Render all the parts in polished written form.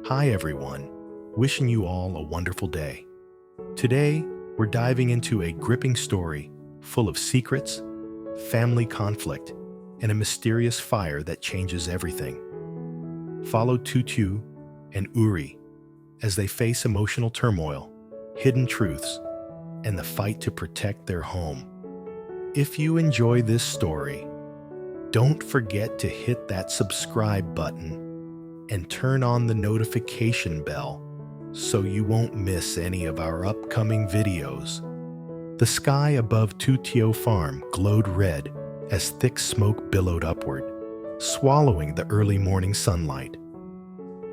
Hi everyone, wishing you all a wonderful day. Today, we're diving into a gripping story full of secrets, family conflict, and a mysterious fire that changes everything. Follow Tu Tieu and Ly as they face emotional turmoil, hidden truths, and the fight to protect their home. If you enjoy this story, don't forget to hit that subscribe button and turn on the notification bell so you won't miss any of our upcoming videos. The sky above Tu Tieu farm glowed red as thick smoke billowed upward, swallowing the early morning sunlight.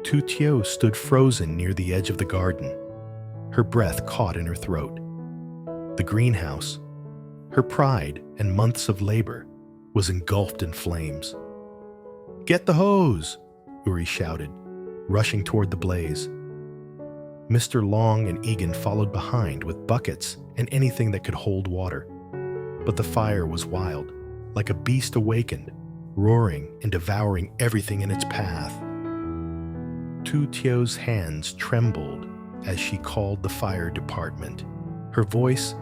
Tu Tieu stood frozen near the edge of the garden, her breath caught in her throat. The greenhouse, her pride and months of labor, was engulfed in flames. "Get the hose!" Ly shouted, rushing toward the blaze. Mr. Long and Egan followed behind with buckets and anything that could hold water. But the fire was wild, like a beast awakened, roaring and devouring everything in its path. Tu Tieu's hands trembled as she called the fire department. Her voice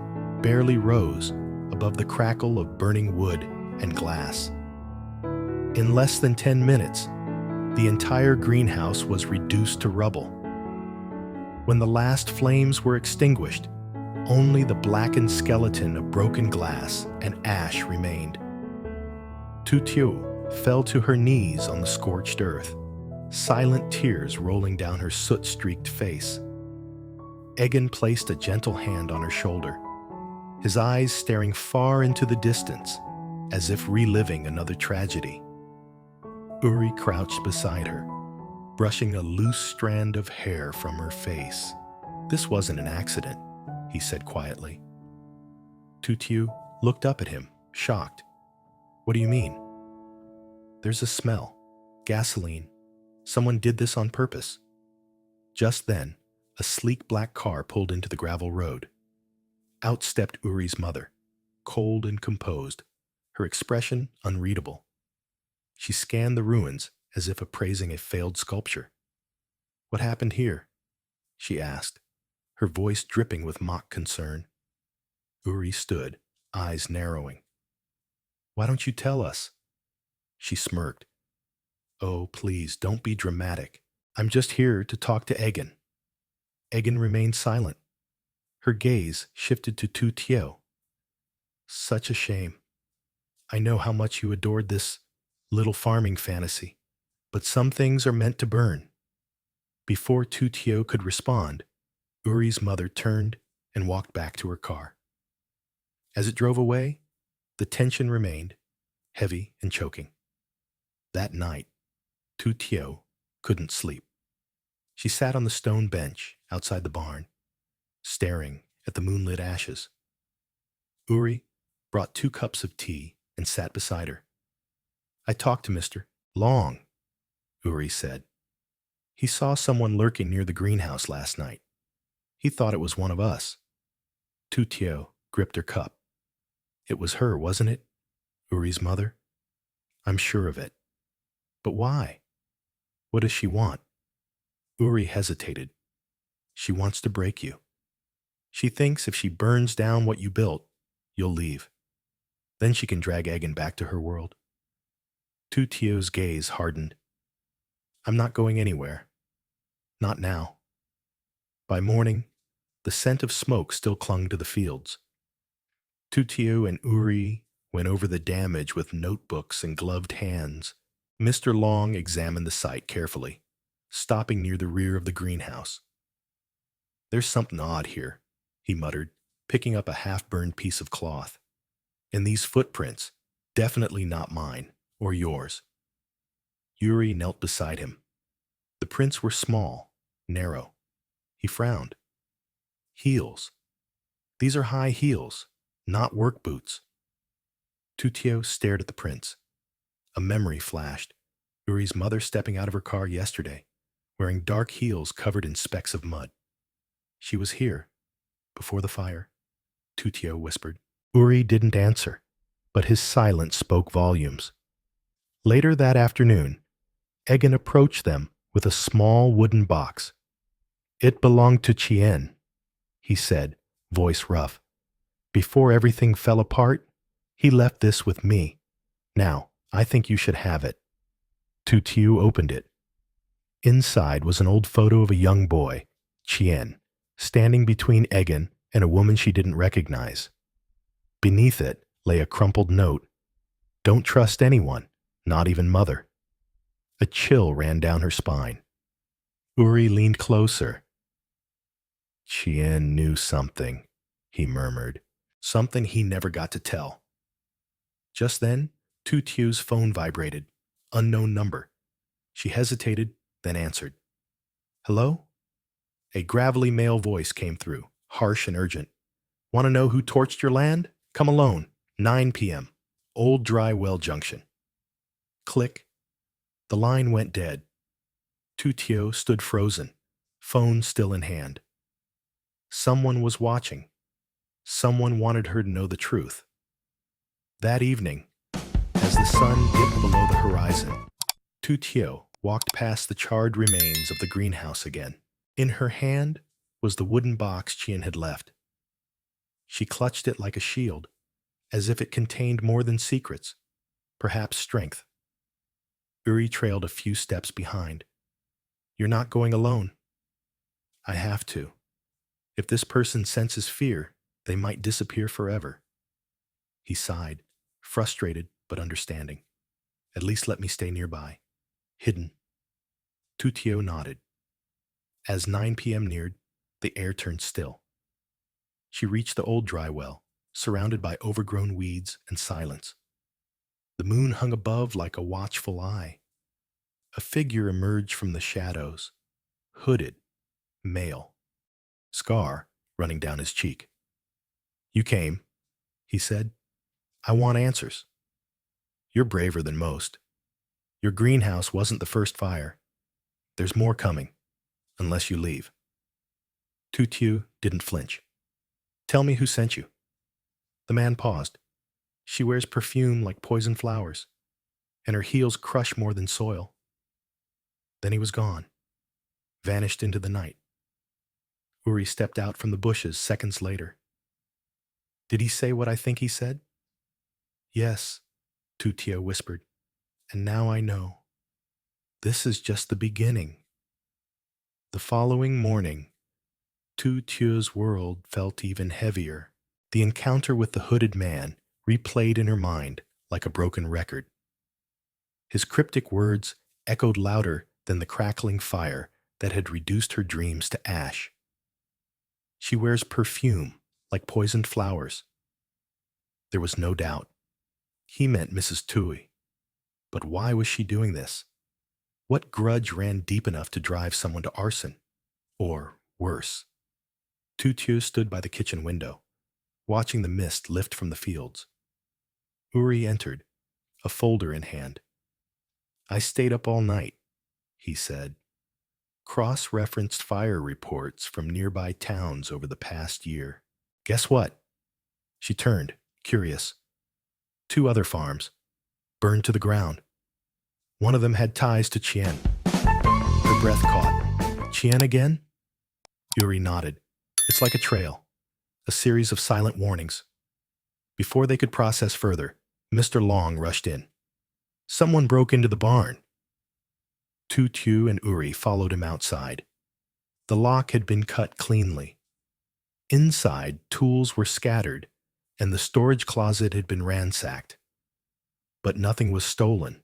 barely rose above the crackle of burning wood and glass. In less than 10 minutes, the entire greenhouse was reduced to rubble. When the last flames were extinguished, only the blackened skeleton of broken glass and ash remained. Tu Tieu fell to her knees on the scorched earth, silent tears rolling down her soot-streaked face. Egan placed a gentle hand on her shoulder, his eyes staring far into the distance, as if reliving another tragedy. Ly crouched beside her, brushing a loose strand of hair from her face. "This wasn't an accident," he said quietly. Tu Tieu looked up at him, shocked. "What do you mean?" "There's a smell. Gasoline. Someone did this on purpose." Just then, a sleek black car pulled into the gravel road. Out stepped Ly's mother, cold and composed, her expression unreadable. She scanned the ruins as if appraising a failed sculpture. "What happened here?" she asked, her voice dripping with mock concern. Ly stood, eyes narrowing. "Why don't you tell us?" She smirked. "Oh, please, don't be dramatic. I'm just here to talk to Egan." Egan remained silent. Her gaze shifted to Tu Tieu. "Such a shame. I know how much you adored this little farming fantasy, but some things are meant to burn." Before Tu Tieu could respond, Ly's mother turned and walked back to her car. As it drove away, the tension remained, heavy and choking. That night, Tu Tieu couldn't sleep. She sat on the stone bench outside the barn, staring at the moonlit ashes. Ly brought 2 cups of tea and sat beside her. "I talked to Mr. Long," Ly said. "He saw someone lurking near the greenhouse last night. He thought it was one of us." Tu Tieu gripped her cup. "It was her, wasn't it? Ly's mother?" "I'm sure of it. But why? What does she want?" Ly hesitated. "She wants to break you. She thinks if she burns down what you built, you'll leave. Then she can drag Egan back to her world." Tu Tieu's gaze hardened. "I'm not going anywhere. Not now." By morning, the scent of smoke still clung to the fields. Tu Tieu and Ly went over the damage with notebooks and gloved hands. Mr. Long examined the site carefully, stopping near the rear of the greenhouse. "There's something odd here," he muttered, picking up a half-burned piece of cloth. "And these footprints, definitely not mine or yours." Ly knelt beside him. The prints were small, narrow. He frowned. "Heels. These are high heels, not work boots." Tu Tieu stared at the prints. A memory flashed. Ly's mother stepping out of her car yesterday, wearing dark heels covered in specks of mud. "She was here, before the fire," Tu Tieu whispered. Ly didn't answer, but his silence spoke volumes. Later that afternoon, Egan approached them with a small wooden box. "It belonged to Chien," he said, voice rough. "Before everything fell apart, he left this with me. Now, I think you should have it." Tu Tieu opened it. Inside was an old photo of a young boy, Chien, standing between Egan and a woman she didn't recognize. Beneath it lay a crumpled note. "Don't trust anyone, not even mother." A chill ran down her spine. Uri leaned closer. "Chien knew something," he murmured. Something he never got to tell. Just then, Tu Tieu's phone vibrated. Unknown number. She hesitated, then answered. "Hello?" A gravelly male voice came through, harsh and urgent. "Want to know who torched your land? Come alone. 9 p.m. Old Dry Well Junction." Click. The line went dead. Tu Tieu stood frozen, phone still in hand. Someone was watching. Someone wanted her to know the truth. That evening, as the sun dipped below the horizon, Tu Tieu walked past the charred remains of the greenhouse again. In her hand was the wooden box Chien had left. She clutched it like a shield, as if it contained more than secrets, perhaps strength. Uri trailed a few steps behind. "You're not going alone." "I have to. If this person senses fear, they might disappear forever." He sighed, frustrated but understanding. "At least let me stay nearby. Hidden." Tu Tieu nodded. As 9 p.m. neared, the air turned still. She reached the old dry well, surrounded by overgrown weeds and silence. The moon hung above like a watchful eye. A figure emerged from the shadows, hooded, male, scar running down his cheek. "You came," he said. "I want answers. You're braver than most. Your greenhouse wasn't the first fire. There's more coming, unless you leave." Tu Tieu didn't flinch. "Tell me who sent you." The man paused. "She wears perfume like poison flowers, and her heels crush more than soil." Then he was gone, vanished into the night. Uri stepped out from the bushes seconds later. "Did he say what I think he said?" "Yes," Tu Tieu whispered, "and now I know. This is just the beginning." The following morning, Tu Tieu's world felt even heavier. The encounter with the hooded man replayed in her mind like a broken record. His cryptic words echoed louder than the crackling fire that had reduced her dreams to ash. She wears perfume like poisoned flowers. There was no doubt. He meant Mrs. Tui. But why was she doing this? What grudge ran deep enough to drive someone to arson? Or worse? Tu Tieu stood by the kitchen window, watching the mist lift from the fields. Uri entered, a folder in hand. "I stayed up all night," he said. Cross-referenced fire reports from nearby towns over the past year. "Guess what?" She turned, curious. 2 other farms, burned to the ground. One of them had ties to Chien. Her breath caught. "Chien again?" Uri nodded. "It's like a trail, a series of silent warnings." Before they could process further, Mr. Long rushed in. "Someone broke into the barn." Tu Tieu and Uri followed him outside. The lock had been cut cleanly. Inside, tools were scattered, and the storage closet had been ransacked. But nothing was stolen.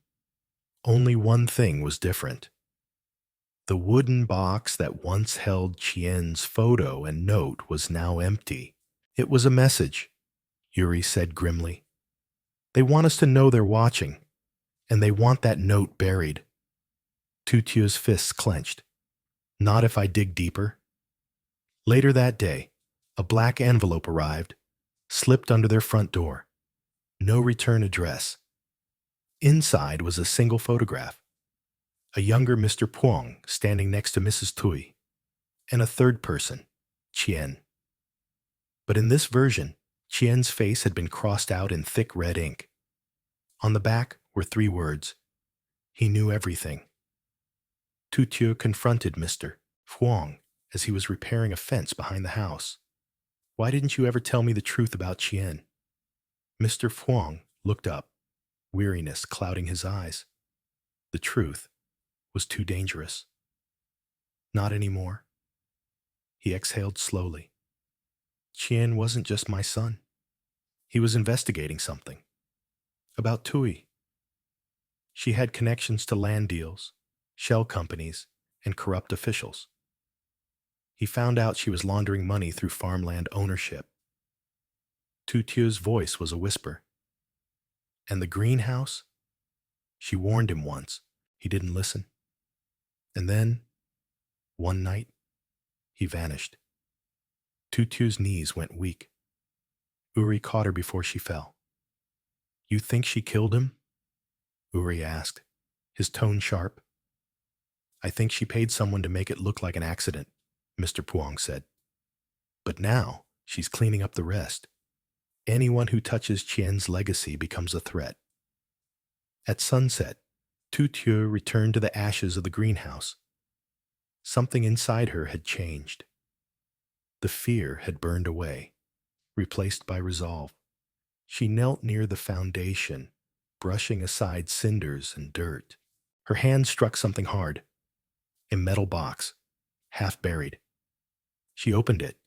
Only one thing was different. The wooden box that once held Chien's photo and note was now empty. "It was a message," Uri said grimly. "They want us to know they're watching, and they want that note buried." Tu Tieu's fists clenched. "Not if I dig deeper." Later that day, a black envelope arrived, slipped under their front door. No return address. Inside was a single photograph. A younger Mr. Puong standing next to Mrs. Tui, and a third person, Chien. But in this version, Chien's face had been crossed out in thick red ink. On the back were 3 words. He knew everything. Tu Tieu confronted Mr. Huong as he was repairing a fence behind the house. "Why didn't you ever tell me the truth about Chien?" Mr. Huong looked up, weariness clouding his eyes. The truth was too dangerous. "Not anymore." He exhaled slowly. "Chien wasn't just my son. He was investigating something. About Tui. She had connections to land deals, shell companies, and corrupt officials. He found out she was laundering money through farmland ownership." Tu Tieu's voice was a whisper. "And the greenhouse?" She warned him once. He didn't listen. And then, one night, he vanished. Tu Tieu's knees went weak. Uri caught her before she fell. "You think she killed him?" Uri asked, his tone sharp. "I think she paid someone to make it look like an accident," Mr. Huong said. "But now she's cleaning up the rest. Anyone who touches Chien's legacy becomes a threat." At sunset, Tu Tieu returned to the ashes of the greenhouse. Something inside her had changed. The fear had burned away, replaced by resolve. She knelt near the foundation, brushing aside cinders and dirt. Her hand struck something hard, a metal box, half buried. She opened it.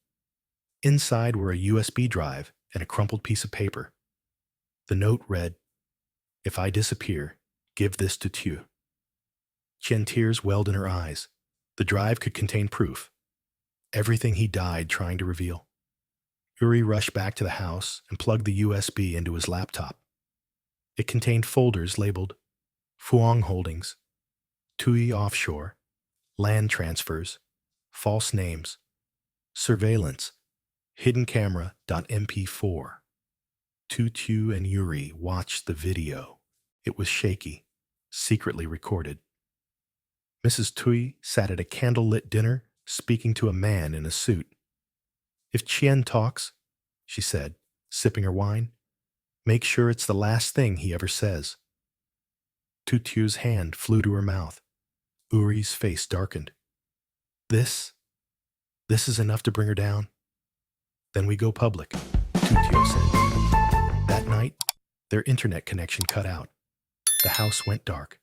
Inside were a USB drive and a crumpled piece of paper. The note read, "If I disappear, give this to Tieu." Chien tears welled in her eyes. The drive could contain proof. Everything he died trying to reveal. Uri rushed back to the house and plugged the USB into his laptop. It contained folders labeled Phuong Holdings, Tui Offshore, Land Transfers, False Names, Surveillance, Hidden Camera.mp4. Tu Tieu and Uri watched the video. It was shaky, secretly recorded. Mrs. Tui sat at a candlelit dinner, speaking to a man in a suit. "If Chien talks," she said, sipping her wine, "make sure it's the last thing he ever says." Tu Tieu's hand flew to her mouth. Uri's face darkened. This is enough to bring her down. "Then we go public," Tu Tieu said. That night, their internet connection cut out. The house went dark.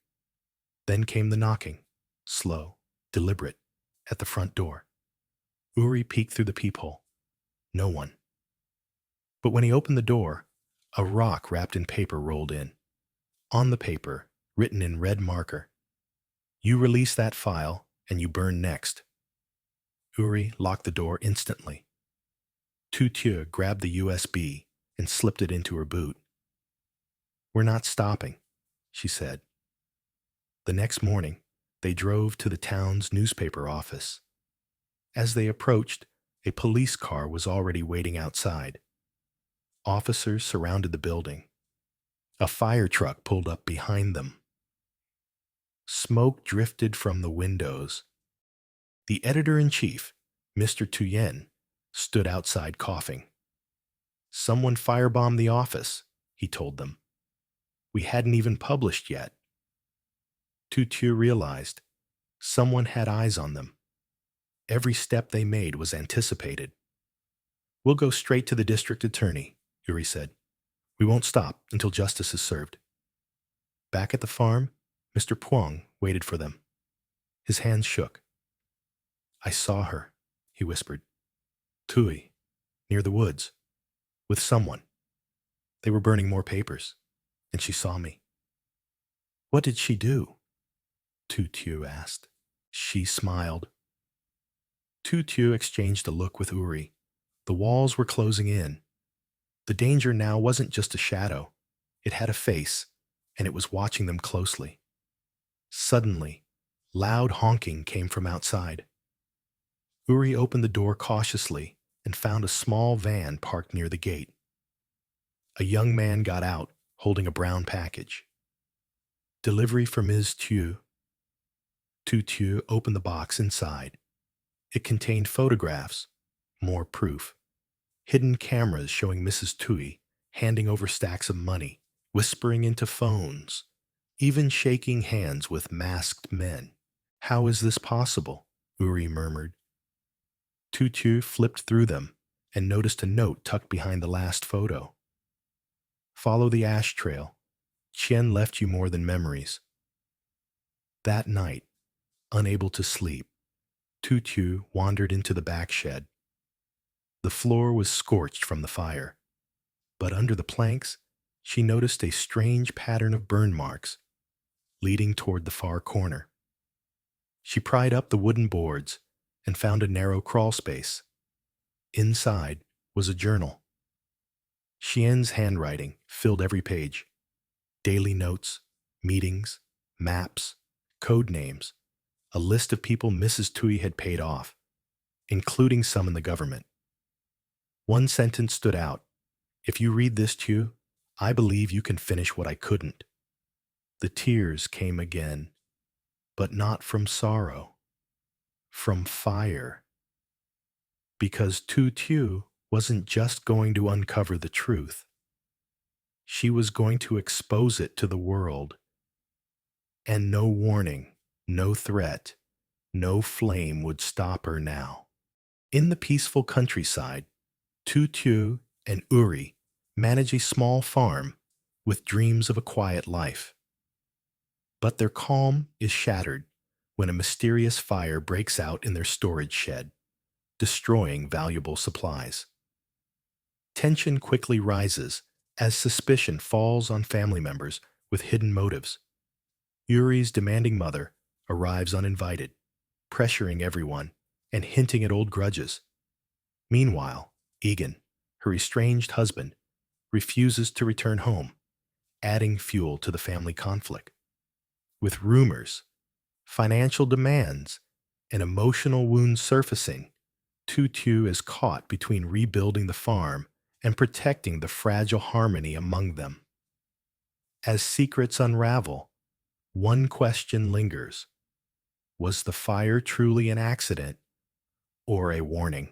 Then came the knocking, slow, deliberate, at the front door. Uri peeked through the peephole. No one. But when he opened the door, a rock wrapped in paper rolled in. On the paper, written in red marker, "You release that file, and you burn next." Uri locked the door instantly. Tu Tieu grabbed the USB and slipped it into her boot. "We're not stopping," she said. The next morning, they drove to the town's newspaper office. As they approached, a police car was already waiting outside. Officers surrounded the building. A fire truck pulled up behind them. Smoke drifted from the windows. The editor-in-chief, Mr. Tutien, stood outside coughing. "Someone firebombed the office," he told them. "We hadn't even published yet." Tu Tieu realized someone had eyes on them. Every step they made was anticipated. "We'll go straight to the district attorney," Uri said. "We won't stop until justice is served." Back at the farm, Mr. Huong waited for them. His hands shook. "I saw her," he whispered. "Tui, near the woods, with someone. They were burning more papers, and she saw me." "What did she do?" Tu Tieu asked. She smiled. Tu Tieu exchanged a look with Uri. The walls were closing in. The danger now wasn't just a shadow. It had a face, and it was watching them closely. Suddenly, loud honking came from outside. Uri opened the door cautiously and found a small van parked near the gate. A young man got out, holding a brown package. "Delivery for Ms. Tieu." Tu Tieu opened the box inside. It contained photographs, more proof, hidden cameras showing Mrs. Tui handing over stacks of money, whispering into phones, even shaking hands with masked men. How is this possible? Uri murmured. Tu Tieu flipped through them and noticed a note tucked behind the last photo. Follow the ash trail. Chien left you more than memories. That night, unable to sleep, Tu Tieu wandered into the back shed. The floor was scorched from the fire, but under the planks, she noticed a strange pattern of burn marks leading toward the far corner. She pried up the wooden boards and found a narrow crawl space. Inside was a journal. Chien's handwriting filled every page. Daily notes, meetings, maps, code names, a list of people Mrs. Tui had paid off, including some in the government. One sentence stood out. If you read this, Tieu, I believe you can finish what I couldn't. The tears came again, but not from sorrow, from fire. Because Tu Tieu wasn't just going to uncover the truth. She was going to expose it to the world. And no warning, no threat, no flame would stop her now. In the peaceful countryside, Tu Tieu and Uri manage a small farm with dreams of a quiet life. But their calm is shattered when a mysterious fire breaks out in their storage shed, destroying valuable supplies. Tension quickly rises as suspicion falls on family members with hidden motives. Uri's demanding mother arrives uninvited, pressuring everyone and hinting at old grudges. Meanwhile, Egan, her estranged husband, refuses to return home, adding fuel to the family conflict. With rumors, financial demands, and emotional wounds surfacing, Tu Tieu is caught between rebuilding the farm and protecting the fragile harmony among them. As secrets unravel, one question lingers. Was the fire truly an accident or a warning?